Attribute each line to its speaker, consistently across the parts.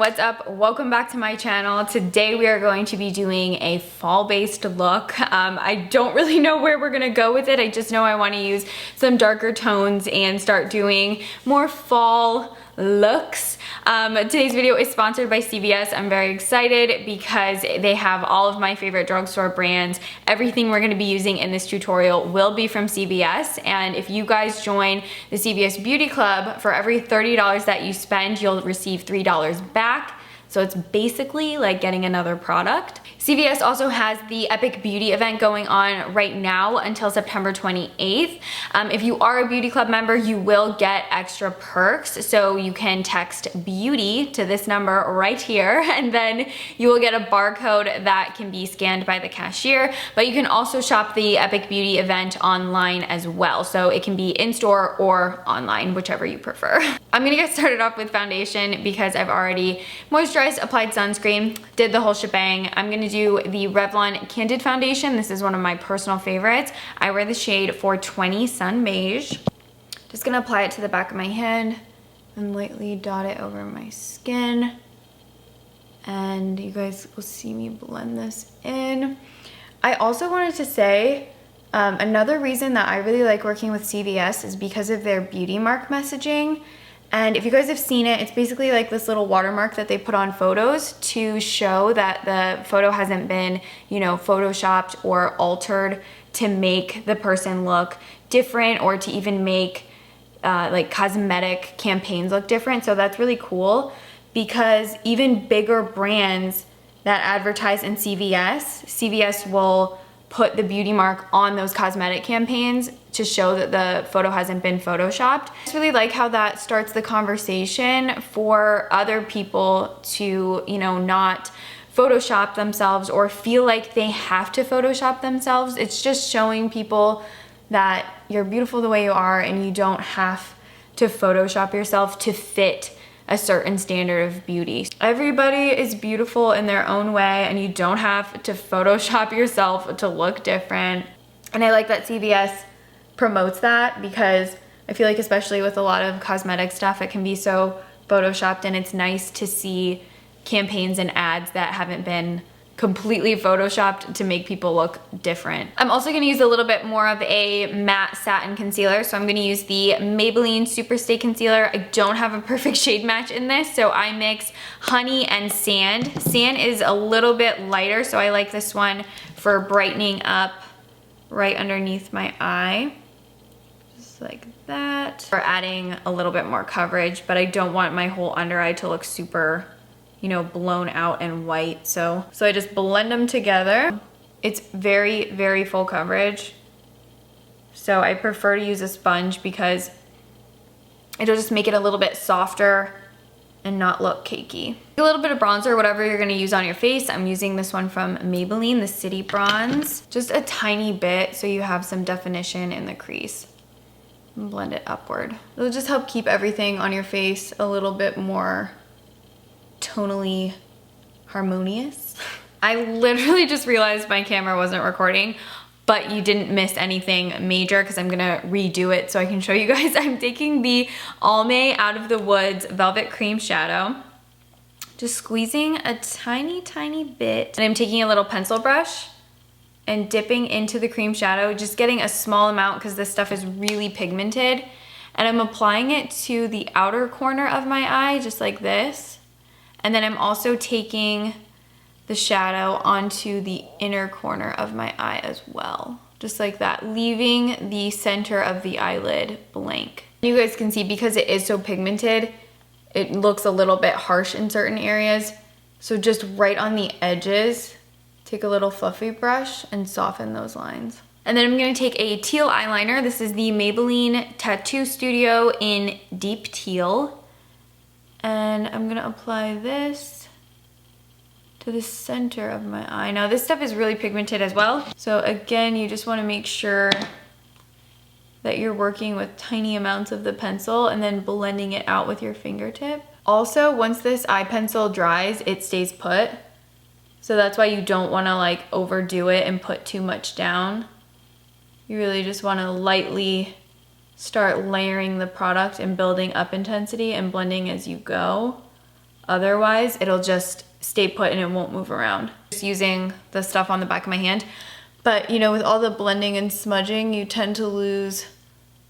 Speaker 1: what's up? Welcome back to my channel. Today we are going to be doing a fall-based look. I don't really know where we're gonna go with it. I just know I want to use some darker tones and start doing more fall looks. Today's video is sponsored by CVS. I'm very excited because they have all of my favorite drugstore brands. Everything we're going to be using in this tutorial will be from CVS, and if you guys join the CVS Beauty Club, for every $30 that you spend, you'll receive $3 back. So it's basically like getting another product. CVS also has the Epic Beauty event going on right now until September 28th. If you are a Beauty Club member, you will get extra perks. So you can text beauty to this number right here, and then you will get a barcode that can be scanned by the cashier. But you can also shop the Epic Beauty event online as well. So it can be in-store or online, whichever you prefer. I'm gonna get started off with foundation because I've already moisturized, applied sunscreen, did the whole shebang. I'm gonna do the Revlon Candid Foundation. This is one of my personal favorites. I wear the shade 420 Sun Beige. Just gonna apply it to the back of my hand and lightly dot it over my skin. And you guys will see me blend this in. I also wanted to say, another reason that I really like working with CVS is because of their beauty mark messaging. And if you guys have seen it, it's basically like this little watermark that they put on photos to show that the photo hasn't been, you know, photoshopped or altered to make the person look different or to even make like cosmetic campaigns look different. So that's really cool because even bigger brands that advertise in CVS will put the beauty mark on those cosmetic campaigns to show that the photo hasn't been photoshopped. I just really like how that starts the conversation for other people to, you know, not Photoshop themselves or feel like they have to Photoshop themselves. It's just showing people that you're beautiful the way you are and you don't have to Photoshop yourself to fit a certain standard of beauty. Everybody is beautiful in their own way and you don't have to Photoshop yourself to look different. And I like that CVS promotes that because I feel like especially with a lot of cosmetic stuff, it can be so photoshopped, and it's nice to see campaigns and ads that haven't been completely photoshopped to make people look different. I'm also gonna use a little bit more of a matte satin concealer. So I'm gonna use the Maybelline Super Stay Concealer. I don't have a perfect shade match in this, so I mix honey and sand. Sand is a little bit lighter, so I like this one for brightening up right underneath my eye. Just like that. For adding a little bit more coverage, but I don't want my whole under eye to look super, you know, blown out and white. So I just blend them together. It's very, very full coverage. So I prefer to use a sponge because it'll just make it a little bit softer and not look cakey. A little bit of bronzer, whatever you're gonna use on your face. I'm using this one from Maybelline, the City Bronze. Just a tiny bit so you have some definition in the crease. And blend it upward. It'll just help keep everything on your face a little bit more tonally harmonious. I literally just realized my camera wasn't recording, but you didn't miss anything major because I'm gonna redo it so I can show you guys. I'm taking the Almay Out of the Woods Velvet Cream Shadow, just squeezing a tiny, tiny bit. And I'm taking a little pencil brush and dipping into the cream shadow, just getting a small amount because this stuff is really pigmented. And I'm applying it to the outer corner of my eye, just like this. And then I'm also taking the shadow onto the inner corner of my eye as well. Just like that, leaving the center of the eyelid blank. You guys can see because it is so pigmented, it looks a little bit harsh in certain areas. So just right on the edges, take a little fluffy brush and soften those lines. And then I'm gonna take a teal eyeliner. This is the Maybelline Tattoo Studio in Deep Teal. And I'm gonna apply this to the center of my eye. Now this stuff is really pigmented as well. So again, you just wanna make sure that you're working with tiny amounts of the pencil and then blending it out with your fingertip. Also, once this eye pencil dries, it stays put. So that's why you don't wanna like overdo it and put too much down. You really just wanna lightly start layering the product and building up intensity and blending as you go. Otherwise, it'll just stay put and it won't move around. Just using the stuff on the back of my hand. But you know, with all the blending and smudging, you tend to lose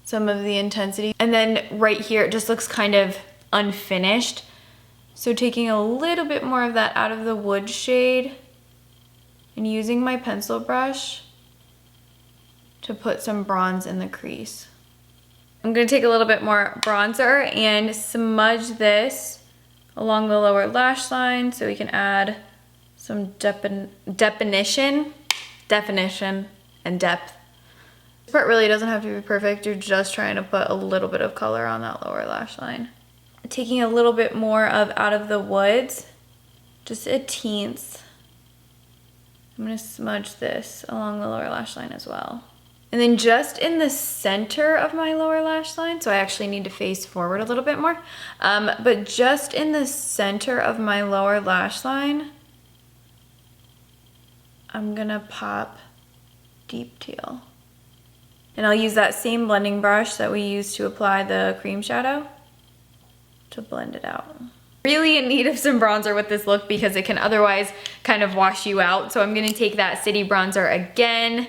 Speaker 1: some of the intensity. And then right here, it just looks kind of unfinished. So taking a little bit more of that out of the wood shade and using my pencil brush to put some bronze in the crease. I'm gonna take a little bit more bronzer and smudge this along the lower lash line so we can add some definition and depth. This part really doesn't have to be perfect. You're just trying to put a little bit of color on that lower lash line. Taking a little bit more of Out of the Woods, just a teenth. I'm gonna smudge this along the lower lash line as well. And then just in the center of my lower lash line, so I actually need to face forward a little bit more, but just in the center of my lower lash line, I'm gonna pop Deep Teal. And I'll use that same blending brush that we used to apply the cream shadow to blend it out. Really in need of some bronzer with this look because it can otherwise kind of wash you out. So I'm gonna take that City Bronzer again.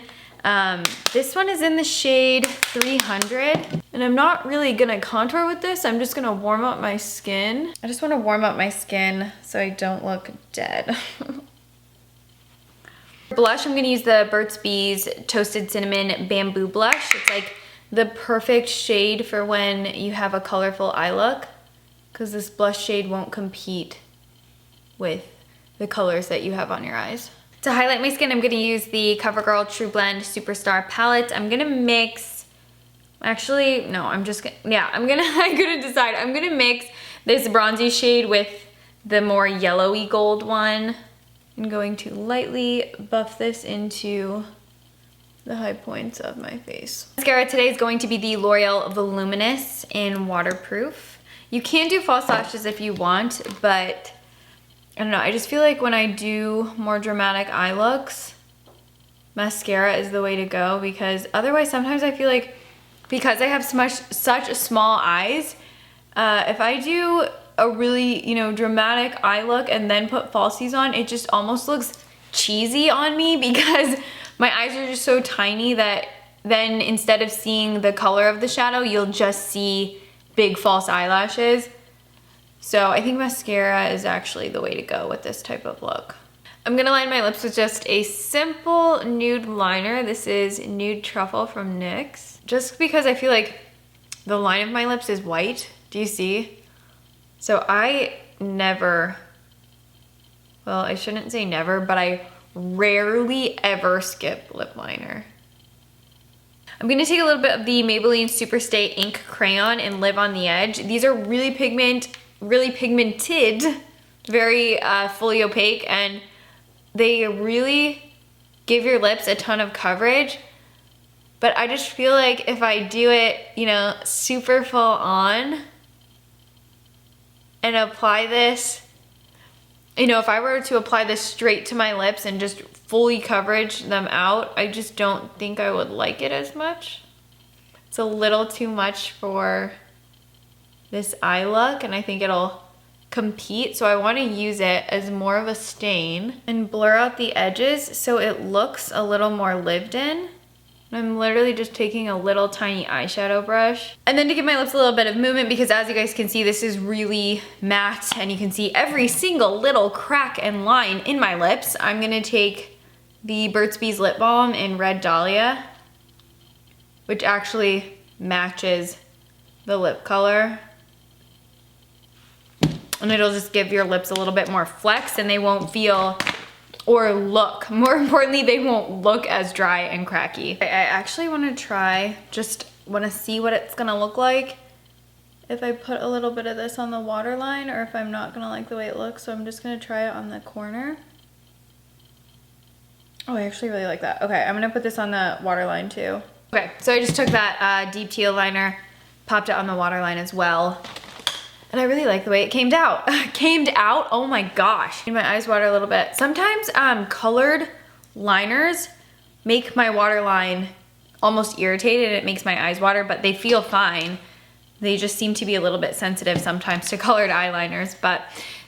Speaker 1: This one is in the shade 300. And I'm not really gonna contour with this. I'm just gonna warm up my skin. I just wanna warm up my skin so I don't look dead. Blush, I'm gonna use the Burt's Bees Toasted Cinnamon Bamboo Blush. It's like the perfect shade for when you have a colorful eye look, because this blush shade won't compete with the colors that you have on your eyes. To highlight my skin, I'm gonna use the CoverGirl True Blend Superstar Palette. I'm gonna mix, actually, no, I'm gonna decide. I'm gonna mix this bronzy shade with the more yellowy gold one. I'm going to lightly buff this into the high points of my face. Mascara today is going to be the L'Oreal Voluminous in Waterproof. You can do false lashes if you want, but I don't know, I just feel like when I do more dramatic eye looks, mascara is the way to go, because otherwise sometimes I feel like, because I have such small eyes, if I do a really, you know, dramatic eye look and then put falsies on, it just almost looks cheesy on me because my eyes are just so tiny that then instead of seeing the color of the shadow, you'll just see big false eyelashes. So I think mascara is actually the way to go with this type of look. I'm gonna line my lips with just a simple nude liner. This is Nude Truffle from NYX. Just because I feel like the line of my lips is white. Do you see? So I never, well, I shouldn't say never, but I rarely ever skip lip liner. I'm gonna take a little bit of the Maybelline Superstay Ink Crayon and Live on the Edge. These are really pigmented, very fully opaque, and they really give your lips a ton of coverage. But I just feel like if I do it, you know, super full on, and apply this, you know, if I were to apply this straight to my lips and just fully coverage them out, I just don't think I would like it as much. It's a little too much for this eye look, and I think it'll compete, so I want to use it as more of a stain and blur out the edges so it looks a little more lived in. I'm literally just taking a little tiny eyeshadow brush. And then to give my lips a little bit of movement, because as you guys can see, this is really matte and you can see every single little crack and line in my lips, I'm gonna take the Burt's Bees Lip Balm in Red Dahlia, which actually matches the lip color. And it'll just give your lips a little bit more flex and they won't feel or look, more importantly, they won't look as dry and cracky. I actually wanna try, just wanna see what it's gonna look like if I put a little bit of this on the waterline or if I'm not gonna like the way it looks. So I'm just gonna try it on the corner. Oh, I actually really like that. Okay, I'm gonna put this on the waterline too. Okay, so I just took that deep teal liner, popped it on the waterline as well. And I really like the way it came out. Oh my gosh. Made my eyes water a little bit. Sometimes colored liners make my waterline almost irritated. It makes my eyes water, but they feel fine. They just seem to be a little bit sensitive sometimes to colored eyeliners. But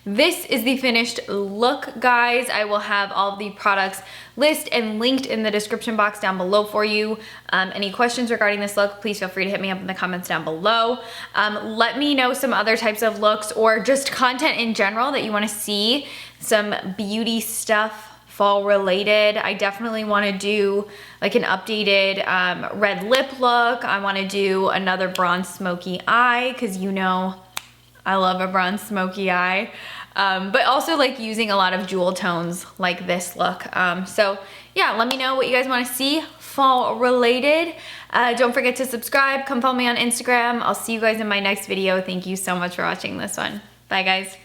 Speaker 1: this is the finished look, guys. I will have all of the products listed and linked in the description box down below for you. Any questions regarding this look, please feel free to hit me up in the comments down below. Let me know some other types of looks or just content in general that you want to see, some beauty stuff, fall related. I definitely want to do like an updated red lip look. I want to do another bronze smoky eye because you know I love a bronze smoky eye. But also like using a lot of jewel tones like this look. So yeah, let me know what you guys want to see fall related. Don't forget to subscribe. Come follow me on Instagram. I'll see you guys in my next video. Thank you so much for watching this one. Bye guys.